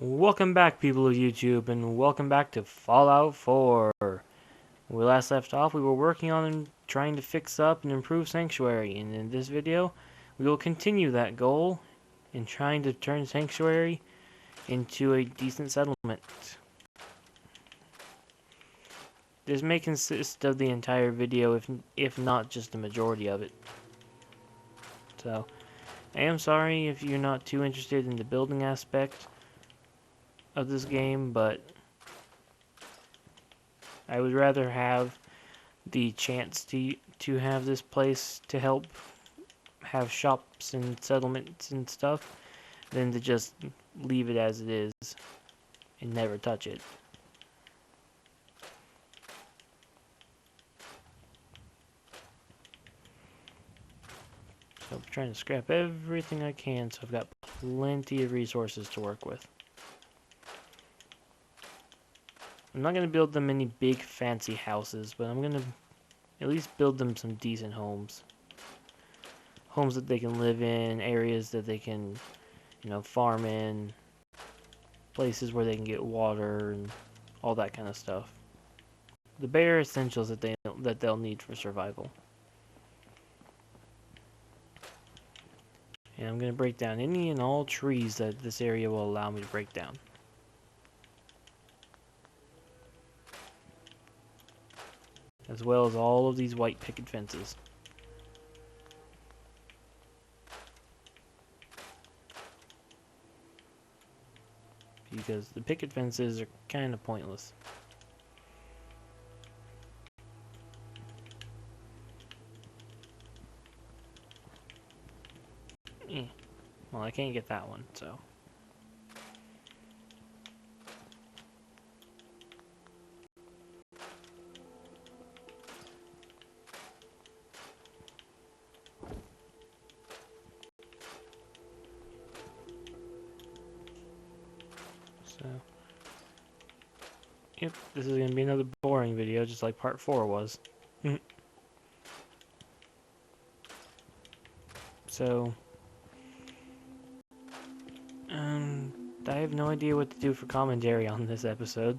Welcome back, people of YouTube, and welcome back to Fallout 4. When we last left off, we were working on trying to fix up and improve Sanctuary, and in this video, we will continue that goal in trying to turn Sanctuary into a decent settlement. This may consist of the entire video, if not just the majority of it. So, I am sorry if you're not too interested in the building aspect of this game, but I would rather have the chance to have this place to help have shops and settlements and stuff than to just leave it as it is and never touch it. So I'm trying to scrap everything I can so I've got plenty of resources to work with. I'm not going to build them any big fancy houses, but I'm going to at least build them some decent homes. Homes that they can live in, areas that they can, farm in, places where they can get water and all that kind of stuff. The bare essentials that they'll need for survival. And I'm going to break down any and all trees that this area will allow me to break down. As well as all of these white picket fences. Because the picket fences are kind of pointless. Well, I can't get that one, so. Yep, this is going to be another boring video, just like part 4 was. So, I have no idea what to do for commentary on this episode.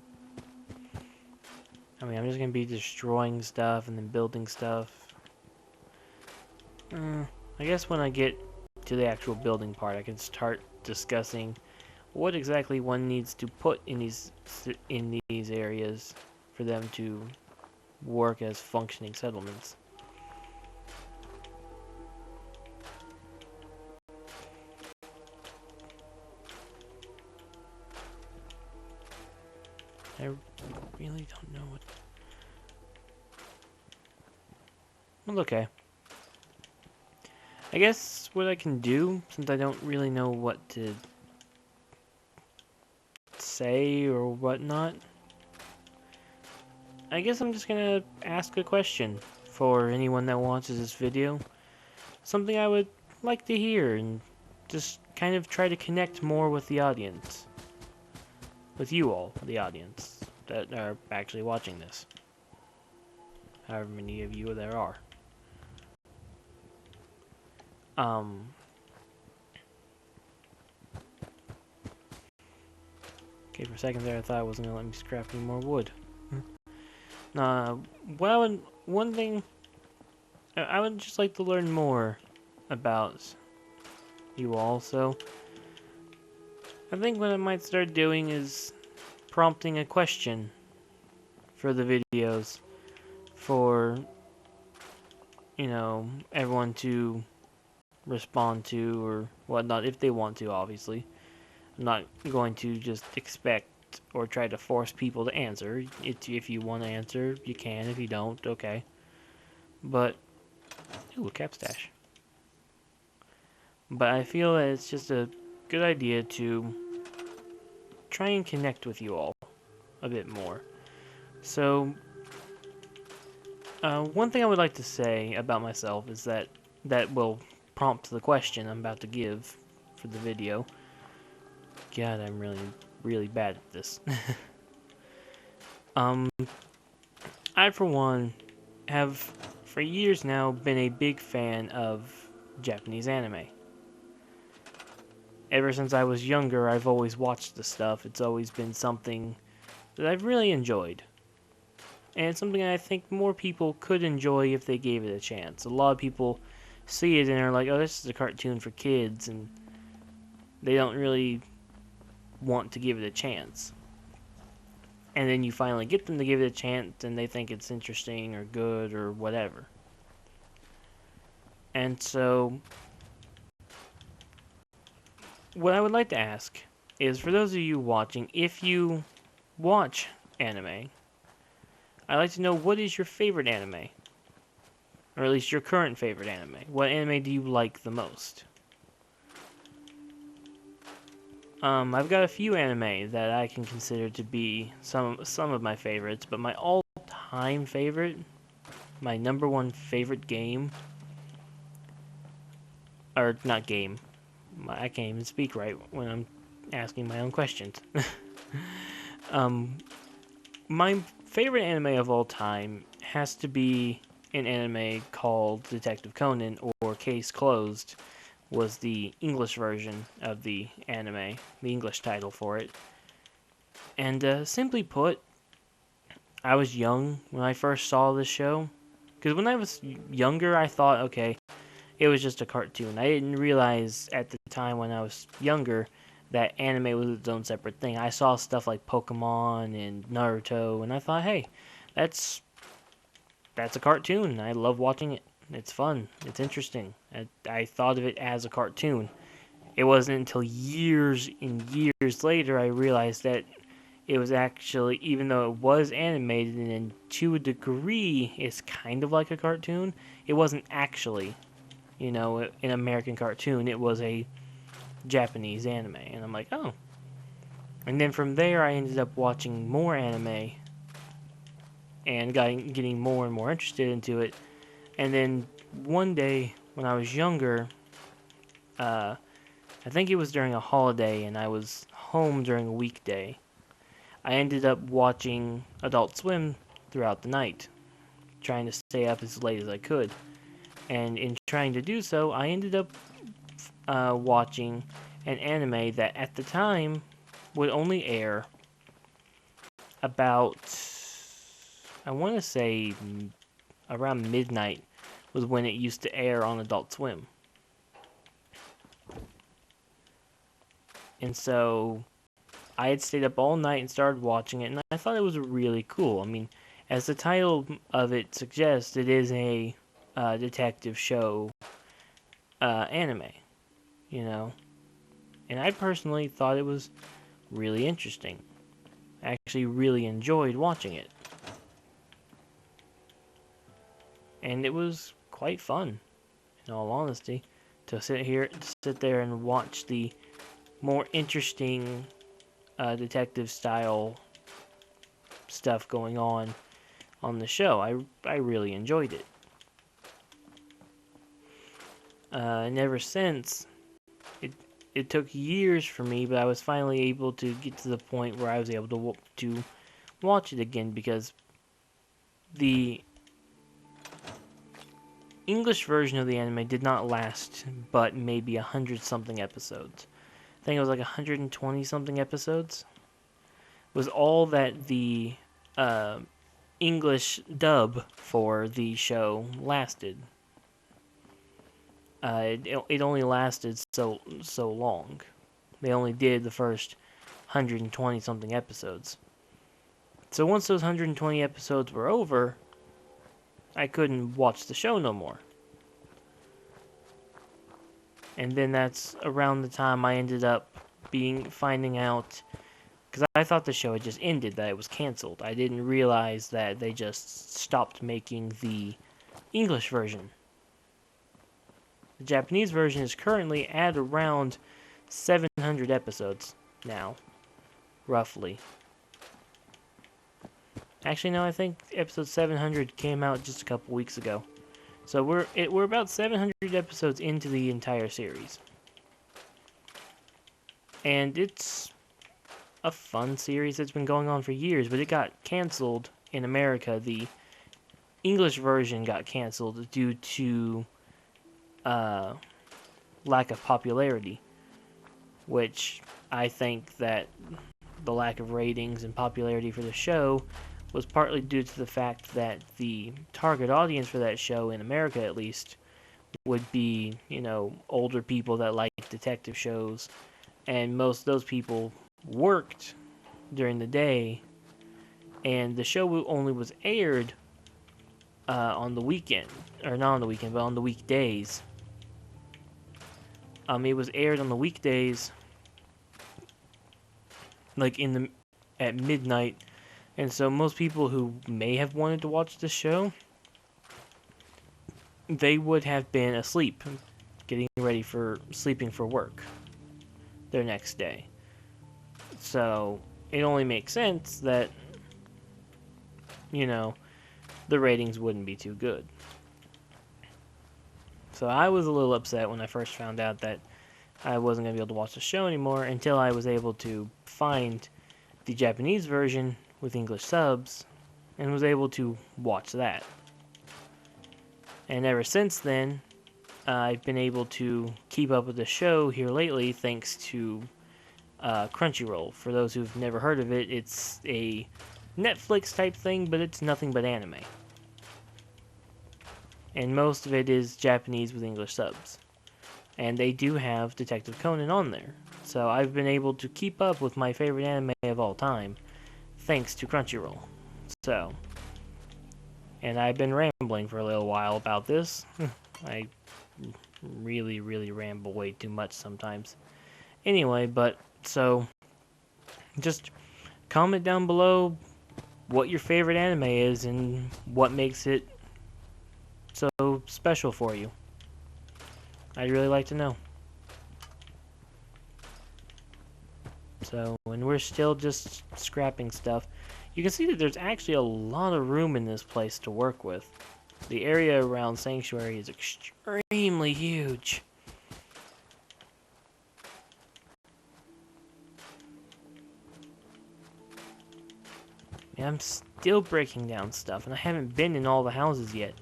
I mean, I'm just going to be destroying stuff and then building stuff. I guess when I get to the actual building part, I can start discussing what exactly one needs to put in these areas for them to work as functioning settlements. I really don't know what. Well, okay. I guess what I can do, since I don't really know what to say or whatnot, I guess I'm just gonna ask a question for anyone that watches this video. Something I would like to hear and just kind of try to connect more with the audience. With you all, the audience, that are actually watching this. However many of you there are. Okay, for a second there I thought it wasn't gonna let me scrap any more wood. One thing, I would just like to learn more about you all, so I think what I might start doing is prompting a question for the videos for, everyone to respond to or whatnot, if they want to, obviously. I'm not going to just expect or try to force people to answer. If you want to answer, you can. If you don't, okay. But, ooh, a cap stash. But I feel that it's just a good idea to try and connect with you all a bit more. So, one thing I would like to say about myself is that will prompt the question I'm about to give for the video. God, I'm really bad at this. I, for one, have for years now been a big fan of Japanese anime. ever since I was younger, I've always watched the stuff. It's always been something that I've really enjoyed. And it's something I think more people could enjoy if they gave it a chance. A lot of people see it and are like, oh, this is a cartoon for kids, and they don't really want to give it a chance. And then you finally get them to give it a chance, and they think it's interesting or good or whatever. And so, what I would like to ask is, for those of you watching, if you watch anime, I'd like to know, what is your favorite anime? Or at least your current favorite anime. What anime do you like the most? I've got a few anime that I can consider to be some of my favorites, but my all-time favorite, my number one favorite game, or not game, I can't even speak right when I'm asking my own questions. My favorite anime of all time has to be an anime called Detective Conan, or Case Closed was the English version of the anime, the English title for it. And simply put, I was young when I first saw this show. Because when I was younger, I thought, okay, it was just a cartoon. I didn't realize at the time when I was younger that anime was its own separate thing. I saw stuff like Pokemon and Naruto, and I thought, hey, that's a cartoon. I love watching it. It's fun. It's interesting. I thought of it as a cartoon. It wasn't until years and years later I realized that it was actually, even though it was animated and to a degree it's kind of like a cartoon, it wasn't actually, an American cartoon. It was a Japanese anime. And I'm like, oh. And then from there I ended up watching more anime and getting more and more interested into it. And then one day when I was younger, I think it was during a holiday and I was home during a weekday, I ended up watching Adult Swim throughout the night, trying to stay up as late as I could. And in trying to do so, I ended up watching an anime that at the time would only air about, I want to say, around midnight was when it used to air on Adult Swim. And so I had stayed up all night and started watching it, and I thought it was really cool. I mean, as the title of it suggests, it is a detective show anime, you know? And I personally thought it was really interesting. I actually really enjoyed watching it. And it was quite fun, in all honesty, to sit there and watch the more interesting detective style stuff going on the show. I really enjoyed it. And ever since, it took years for me, but I was finally able to get to the point where I was able to watch it again, because the English version of the anime did not last but maybe 100-something episodes. I think it was like 120-something episodes. Was all that the English dub for the show lasted. It only lasted so long. They only did the first 120-something episodes. So once those 120 episodes were over, I couldn't watch the show no more. And then that's around the time I ended up finding out, because I thought the show had just ended, that it was canceled. I didn't realize that they just stopped making the English version. The Japanese version is currently at around 700 episodes now, roughly. Actually, no, I think episode 700 came out just a couple weeks ago. So we're about 700 episodes into the entire series. And it's a fun series that's been going on for years, but it got canceled in America. The English version got canceled due to lack of popularity. which I think that the lack of ratings and popularity for the show was partly due to the fact that the target audience for that show, in America at least, would be, older people that like detective shows, and most of those people worked during the day, and the show only was aired on the weekend, or not on the weekend, but on the weekdays. It was aired on the weekdays, like at midnight, and so most people who may have wanted to watch the show, they would have been asleep, getting ready for sleeping for work their next day. So it only makes sense that, the ratings wouldn't be too good. So I was a little upset when I first found out that I wasn't going to be able to watch the show anymore until I was able to find the Japanese version with English subs and was able to watch that. And ever since then, I've been able to keep up with the show here lately thanks to Crunchyroll. For those who've never heard of it, it's a Netflix type thing, but it's nothing but anime. And most of it is Japanese with English subs. And they do have Detective Conan on there. So I've been able to keep up with my favorite anime of all time, thanks to Crunchyroll. So, and I've been rambling for a little while about this. I really, really ramble way too much sometimes. Anyway, so, just comment down below what your favorite anime is and what makes it so special for you. I'd really like to know. So, and we're still just scrapping stuff. You can see that there's actually a lot of room in this place to work with. The area around Sanctuary is extremely huge. And I'm still breaking down stuff, and I haven't been in all the houses yet.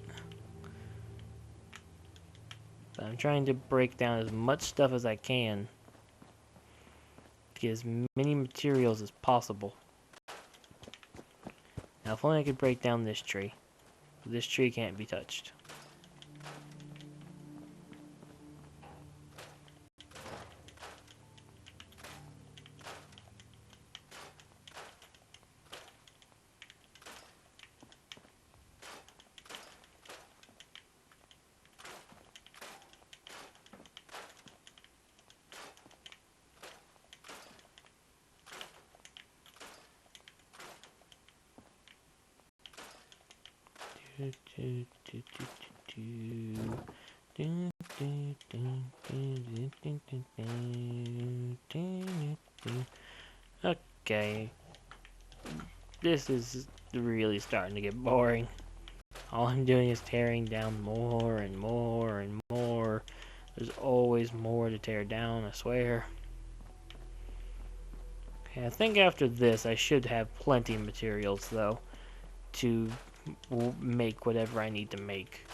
But I'm trying to break down as much stuff as I can to get as many materials as possible. Now, if only I could break down this tree. This tree can't be touched. Okay, this is really starting to get boring. All I'm doing is tearing down more and more and more. There's always more to tear down, I swear. Okay, I think after this I should have plenty of materials, though, to make whatever I need to make.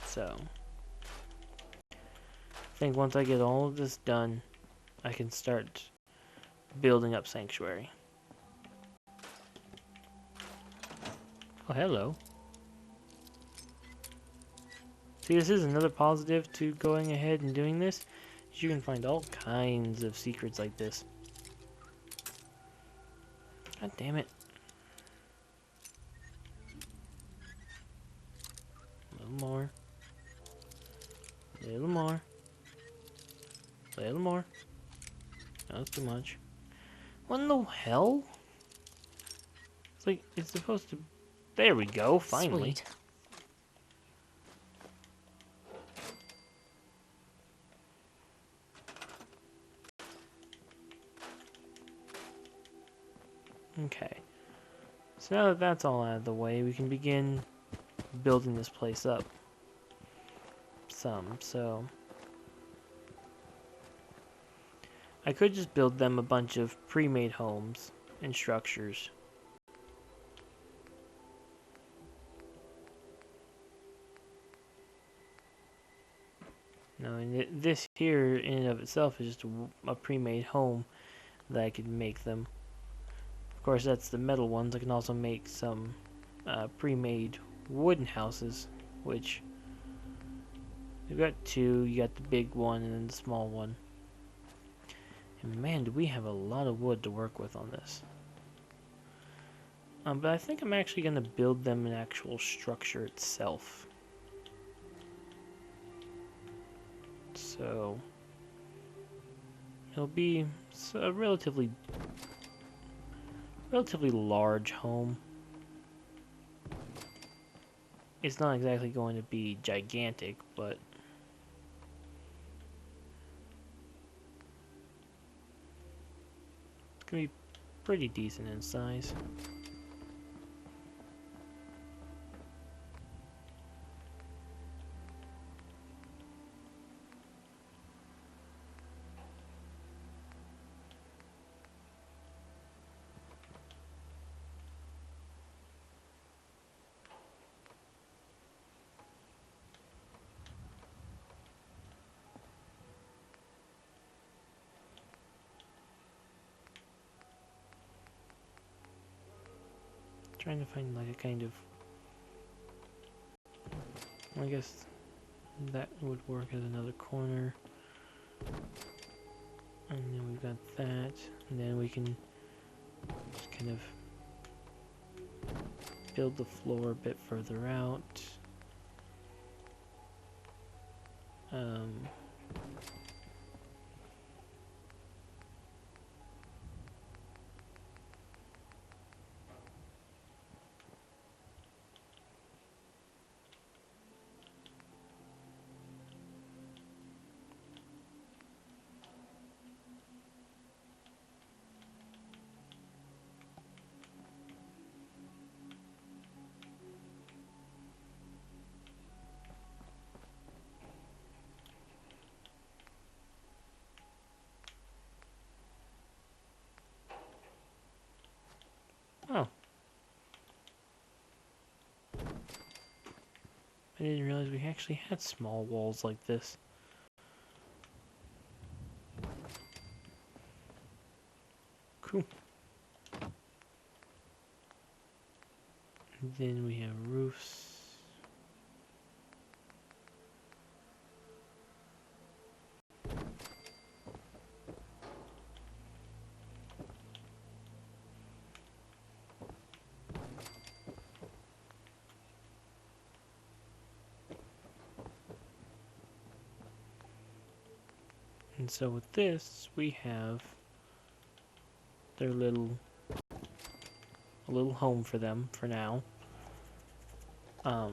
So, I think once I get all of this done, I can start building up Sanctuary. Oh, hello. See, this is another positive to going ahead and doing this. You can find all kinds of secrets like this. God damn it. A little more. A little more. A little more. No, that's too much. What in the hell? It's like, it's supposed to... There we go, finally. Sweet. Okay. So now that that's all out of the way, we can begin building this place up. So... I could just build them a bunch of pre-made homes and structures. No, and this here in and of itself is just a pre-made home that I could make them. Of course, that's the metal ones. I can also make some pre-made wooden houses, which you've got two. You got the big one and then the small one. And man, do we have a lot of wood to work with on this. But I think I'm actually going to build them an actual structure itself. So it'll be a relatively large home. It's not exactly going to be gigantic, but it's going to be pretty decent in size. Trying to find like a kind of, I guess that would work as another corner. And then we've got that, and then we can just kind of build the floor a bit further out. Oh. I didn't realize we actually had small walls like this. Cool. And then we have roofs. And so with this, we have their a little home for them for now. Let's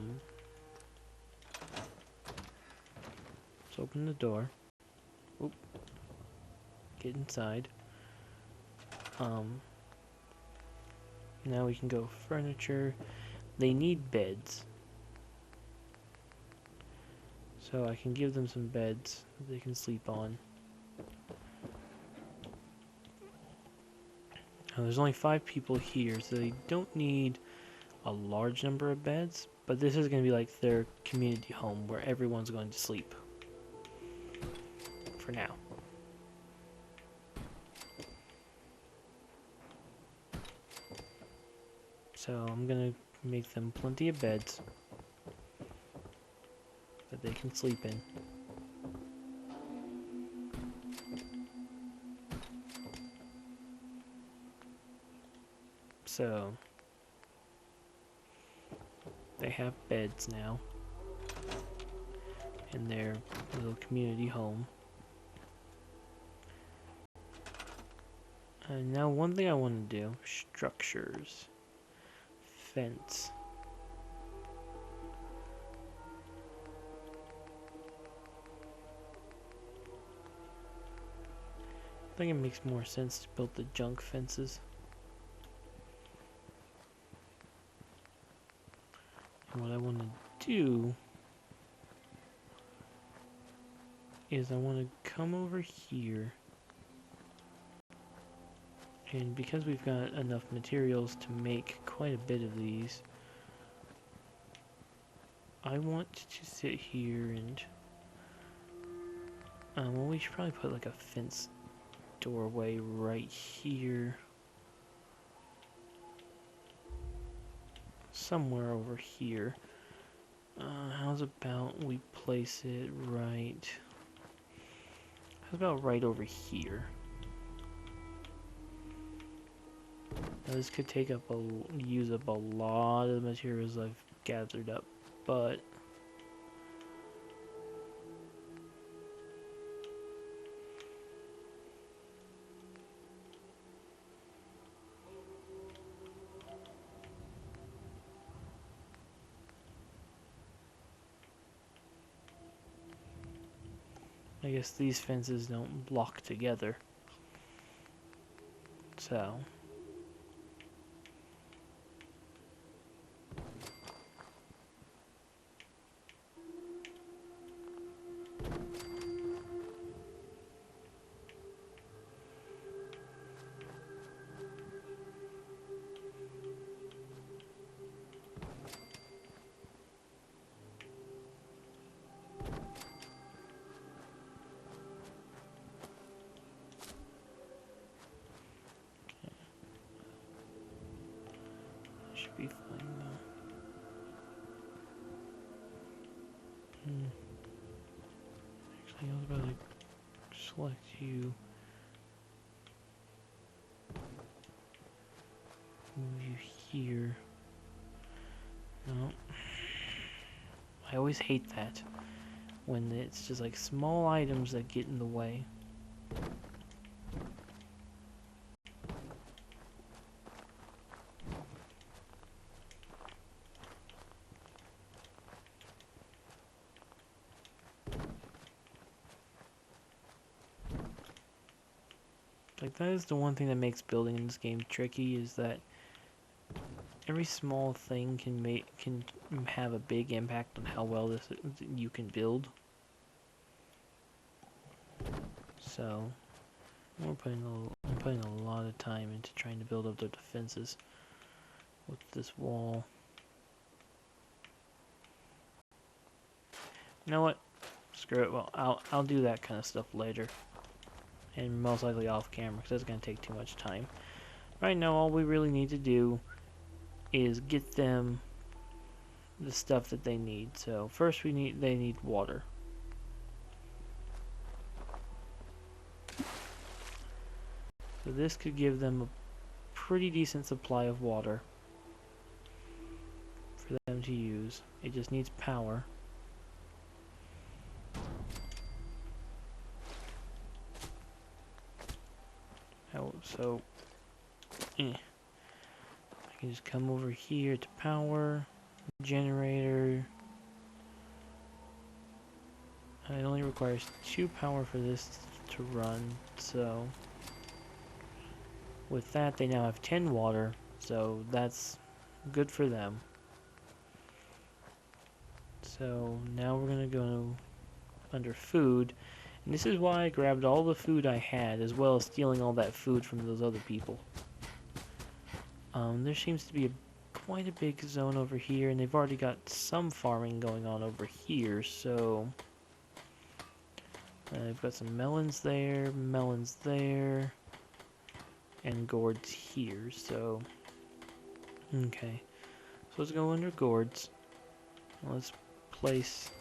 open the door. Oop. Get inside. Now we can go furniture. They need beds. So I can give them some beds that they can sleep on. Now, there's only 5 people here, so they don't need a large number of beds, but this is going to be like their community home where everyone's going to sleep. For now. So I'm going to make them plenty of beds that they can sleep in. So they have beds now in their little community home. And now one thing I want to do, structures. Fence. I think it makes more sense to build the junk fences. And what I want to do is I want to come over here, and because we've got enough materials to make quite a bit of these, I want to sit here and Well, we should probably put like a fence doorway right here. Somewhere over here. How's about we place it right... How about right over here? Now this could use up a lot of the materials I've gathered up, but I guess these fences don't block together. So should be fine though. Actually, I was about to select you. Move you here. No. I always hate that. When it's just like small items that get in the way. Like, that is the one thing that makes building in this game tricky, is that every small thing can have a big impact on how well you can build. So I'm putting a lot of time into trying to build up their defenses with this wall. You know what? Screw it. Well, I'll do that kind of stuff later. And most likely off camera, because that's going to take too much time. Right now, all we really need to do is get them the stuff that they need. So first they need water. So this could give them a pretty decent supply of water for them to use. It just needs power. So I can just come over here to power, generator. It only requires 2 power for this to run, so with that they now have 10 water, so that's good for them. So now we're gonna go under food, and this is why I grabbed all the food I had, as well as stealing all that food from those other people. There seems to be quite a big zone over here, and they've already got some farming going on over here, so I've got some melons there, and gourds here, so okay. So let's go under gourds. Let's place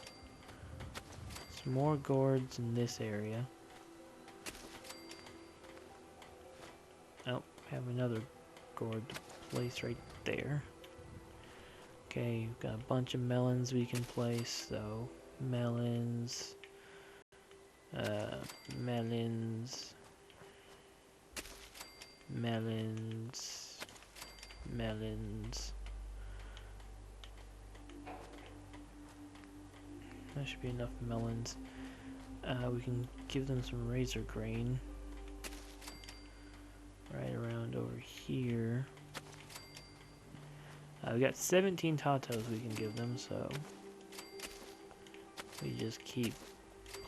some more gourds in this area. Oh, I have another gourd to place right there. Okay, we've got a bunch of melons we can place, so melons, melons, melons, melons. That should be enough melons. We can give them some razor grain right around over here. We got 17 tatos we can give them, so we just keep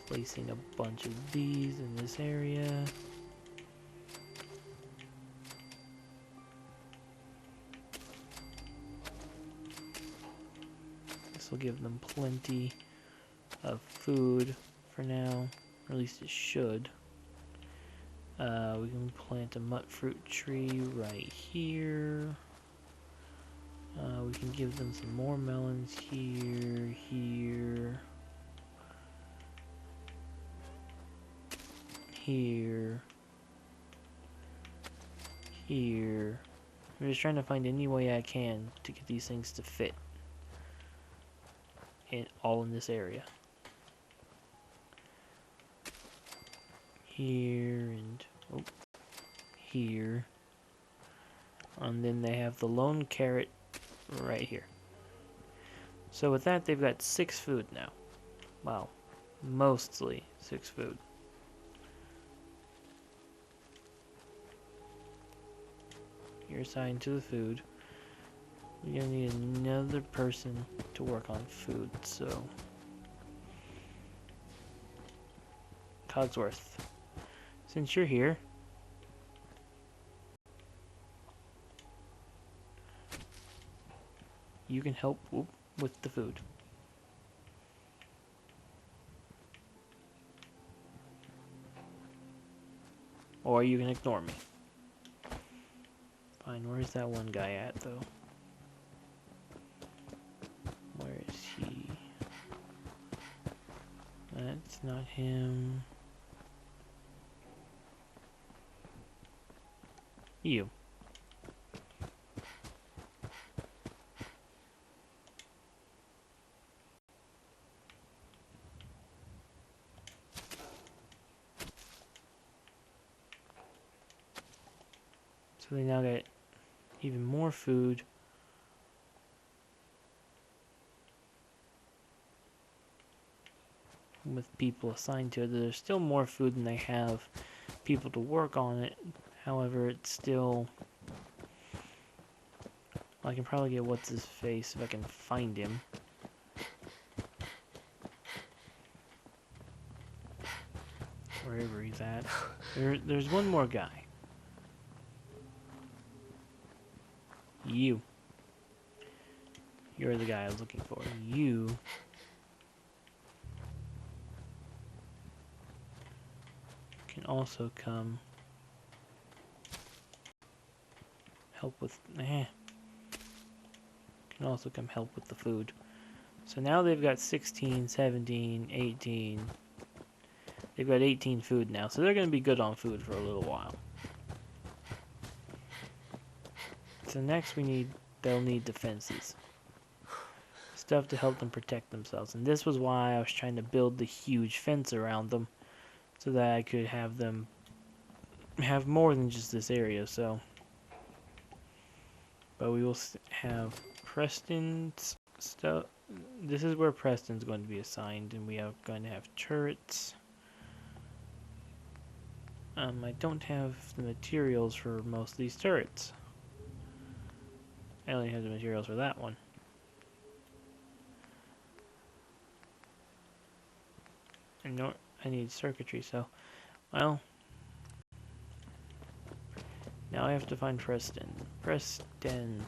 placing a bunch of these in this area. This will give them plenty of food for now. Or at least it should. We can plant a mut fruit tree right here. We can give them some more melons here, here, here, here. I'm just trying to find any way I can to get these things to fit all in this area. Here and here. And then they have the lone carrot right here. So with that, they've got 6 food now. Wow. Mostly 6 food. You're assigned to the food. You're gonna need another person to work on food, so... Cogsworth, since you're here, you can help with the food. Or you can ignore me. Fine, where's that one guy at, though? Where is he? That's not him. You. So they now get even more food. With people assigned to it, there's still more food than they have people to work on it. However, it's still... I can probably get what's his face if I can find him. Wherever he's at. There's one more guy. You. You're the guy I was looking for. You can also come help with... Can also come help with the food. So now they've got 16, 17, 18. They've got 18 food now, so they're going to be good on food for a little while. So next they'll need defenses. Stuff to help them protect themselves. And this was why I was trying to build the huge fence around them, so that I could have them have more than just this area, so. But we will have Preston's stuff. This is where Preston's going to be assigned, and we are going to have turrets. I don't have the materials for most of these turrets. I only have the materials for that one. And I need circuitry, so, well, now I have to find Preston. Preston,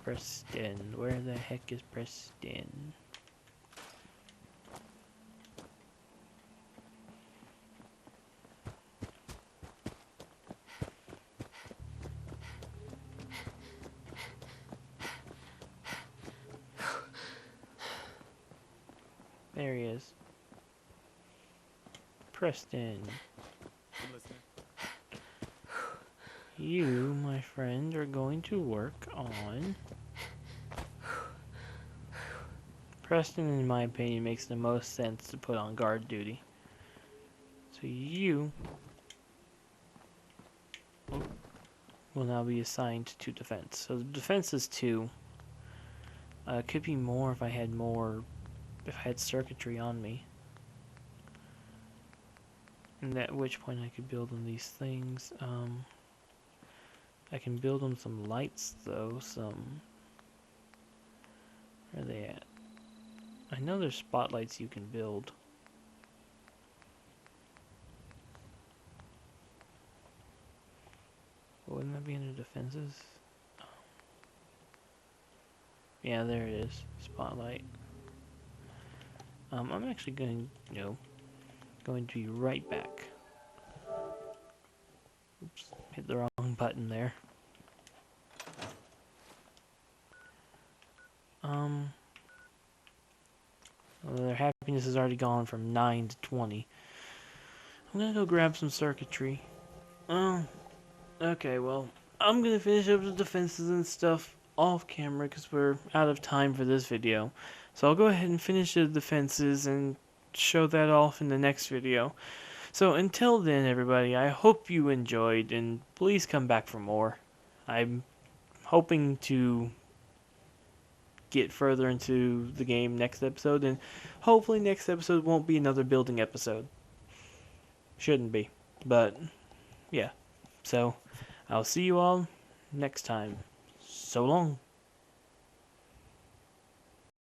where the heck is Preston? There he is. Preston. You, my friend, are going to work on... Preston, in my opinion, makes the most sense to put on guard duty. So you will now be assigned to defense. So the defense is 2. Could be more if I had circuitry on me. And at which point I could build them these things. I can build them some lights, though. Where are they at? I know there's spotlights you can build. Wouldn't that be under defenses? Yeah, there it is. Spotlight. I'm actually going to be right back. Oops, hit the wrong button there. Well, their happiness is already gone from 9 to 20. I'm gonna go grab some circuitry. Oh, okay, well, I'm gonna finish up the defenses and stuff off camera because we're out of time for this video. So I'll go ahead and finish the defenses and show that off in the next video. So until then, everybody, I hope you enjoyed, and please come back for more. I'm hoping to get further into the game next episode, and hopefully next episode won't be another building episode. Shouldn't be, but yeah. So I'll see you all next time. So long.